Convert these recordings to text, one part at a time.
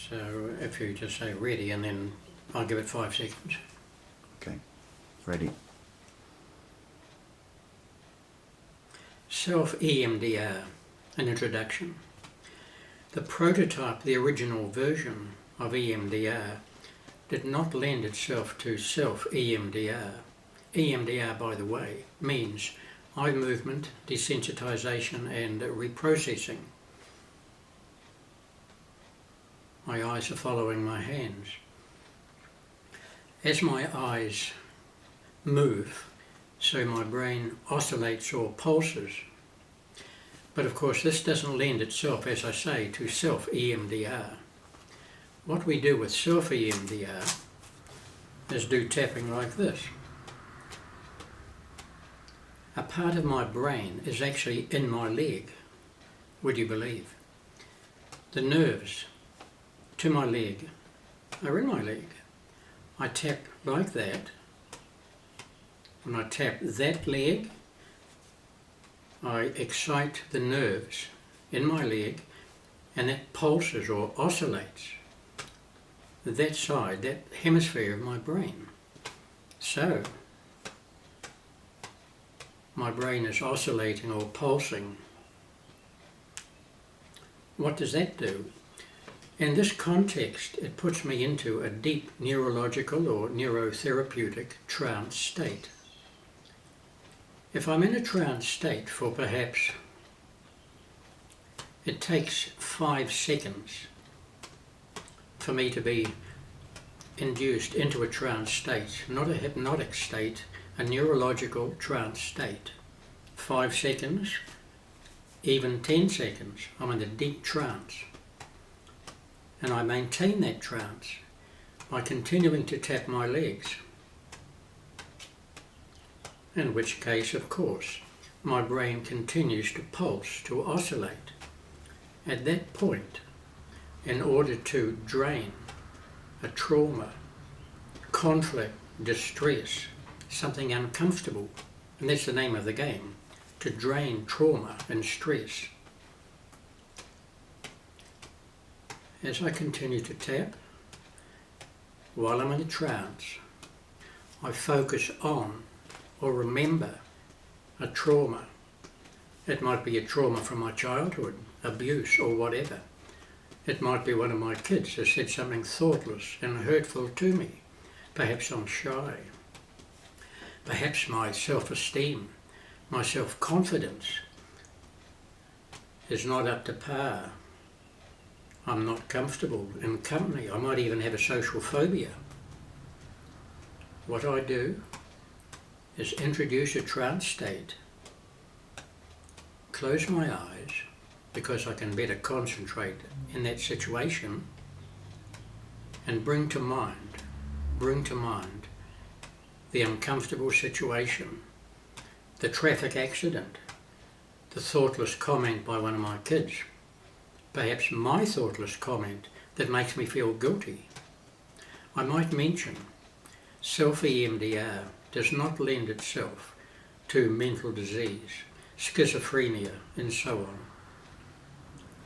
So if you just say ready, and then I'll give it 5 seconds. Okay, ready. Self-EMDR, an introduction. The prototype, the original version of EMDR, did not lend itself to self-EMDR. EMDR, by the way, means eye movement, desensitization and reprocessing. My eyes are following my hands. As my eyes move, so my brain oscillates or pulses. But of course this doesn't lend itself, as I say, to self-EMDR. What we do with self-EMDR is do tapping like this. A part of my brain is actually in my leg, would you believe? The nerves to my leg are in my leg. I tap like that. When I tap that leg, I excite the nerves in my leg, and that pulses or oscillates that side, that hemisphere of my brain. So my brain is oscillating or pulsing. What does that do? In this context, it puts me into a deep neurological or neurotherapeutic trance state. If I'm in a trance state for perhaps, it takes 5 seconds for me to be induced into a trance state, not a hypnotic state, a neurological trance state. 5 seconds, even 10 seconds, I'm in a deep trance. And I maintain that trance by continuing to tap my legs. In which case, of course, my brain continues to pulse, to oscillate. At that point, in order to drain a trauma, conflict, distress, something uncomfortable, and that's the name of the game, to drain trauma and stress. As I continue to tap, while I'm in a trance, I focus on or remember a trauma. It might be a trauma from my childhood, abuse or whatever. It might be one of my kids who said something thoughtless and hurtful to me. Perhaps I'm shy. Perhaps my self-esteem, my self-confidence is not up to par. I'm not comfortable in company. I might even have a social phobia. What I do is introduce a trance state, close my eyes because I can better concentrate in that situation, and bring to mind the uncomfortable situation, the traffic accident, the thoughtless comment by one of my kids, perhaps my thoughtless comment that makes me feel guilty. I might mention self-EMDR does not lend itself to mental disease, schizophrenia and so on.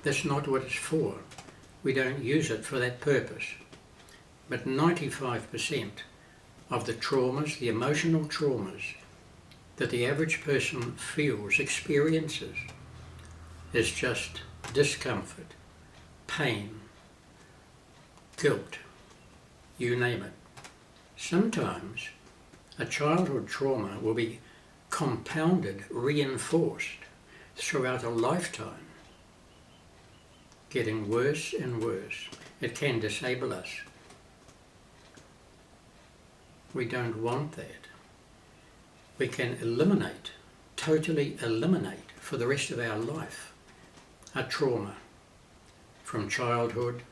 That's not what it's for. We don't use it for that purpose. But 95% of the traumas, the emotional traumas that the average person feels, experiences, is just discomfort, pain, guilt, you name it. Sometimes a childhood trauma will be compounded, reinforced throughout a lifetime, getting worse and worse. It can disable us. We don't want that. We can eliminate, totally eliminate for the rest of our life, a trauma from childhood,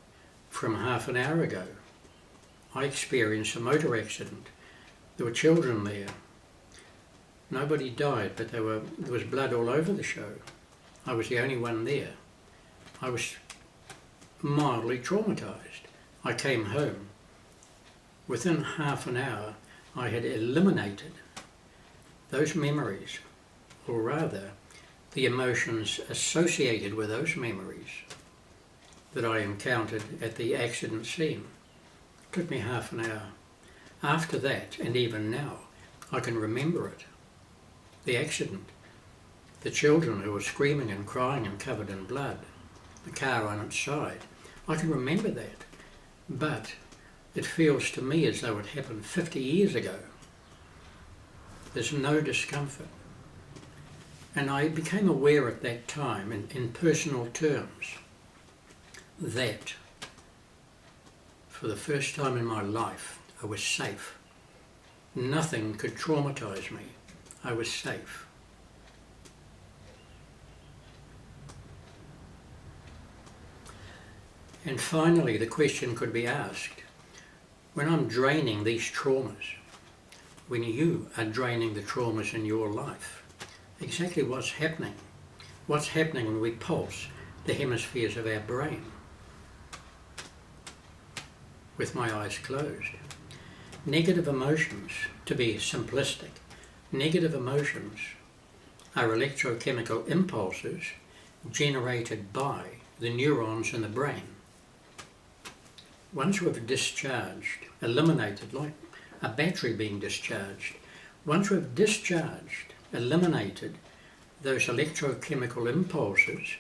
from half an hour ago. I experienced a motor accident. There were children there. Nobody died, but there was blood all over the show. I was the only one there. I was mildly traumatized. I came home. Within half an hour, I had eliminated those memories, or rather, the emotions associated with those memories. that I encountered at the accident scene. It took me half an hour. After that, and even now, I can remember it. The accident, the children who were screaming and crying and covered in blood, the car on its side. I can remember that, but it feels to me as though it happened 50 years ago. There's no discomfort. And I became aware at that time, in personal terms, that for the first time in my life, I was safe. Nothing could traumatize me. I was safe. And finally, the question could be asked, when I'm draining these traumas, when you are draining the traumas in your life, exactly what's happening? What's happening when we pulse the hemispheres of our brain? With my eyes closed. Negative emotions, to be simplistic, negative emotions are electrochemical impulses generated by the neurons in the brain. Once we've discharged, eliminated, like a battery being discharged, once we've discharged, eliminated those electrochemical impulses,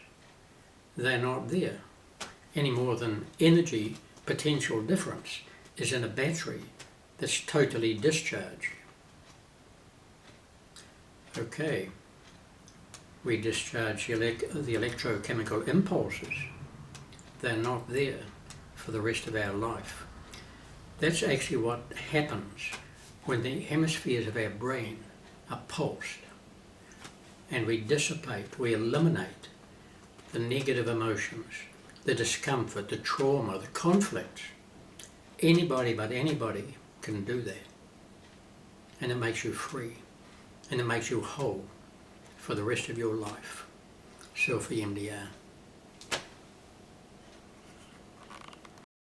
they're not there any more than energy potential difference is in a battery that's totally discharged. Okay, we discharge the electrochemical impulses. They're not there for the rest of our life. That's actually what happens when the hemispheres of our brain are pulsed and we dissipate, we eliminate the negative emotions, the discomfort, the trauma, the conflict. Anybody but anybody can do that. And it makes you free. And it makes you whole for the rest of your life. SelfEMDR.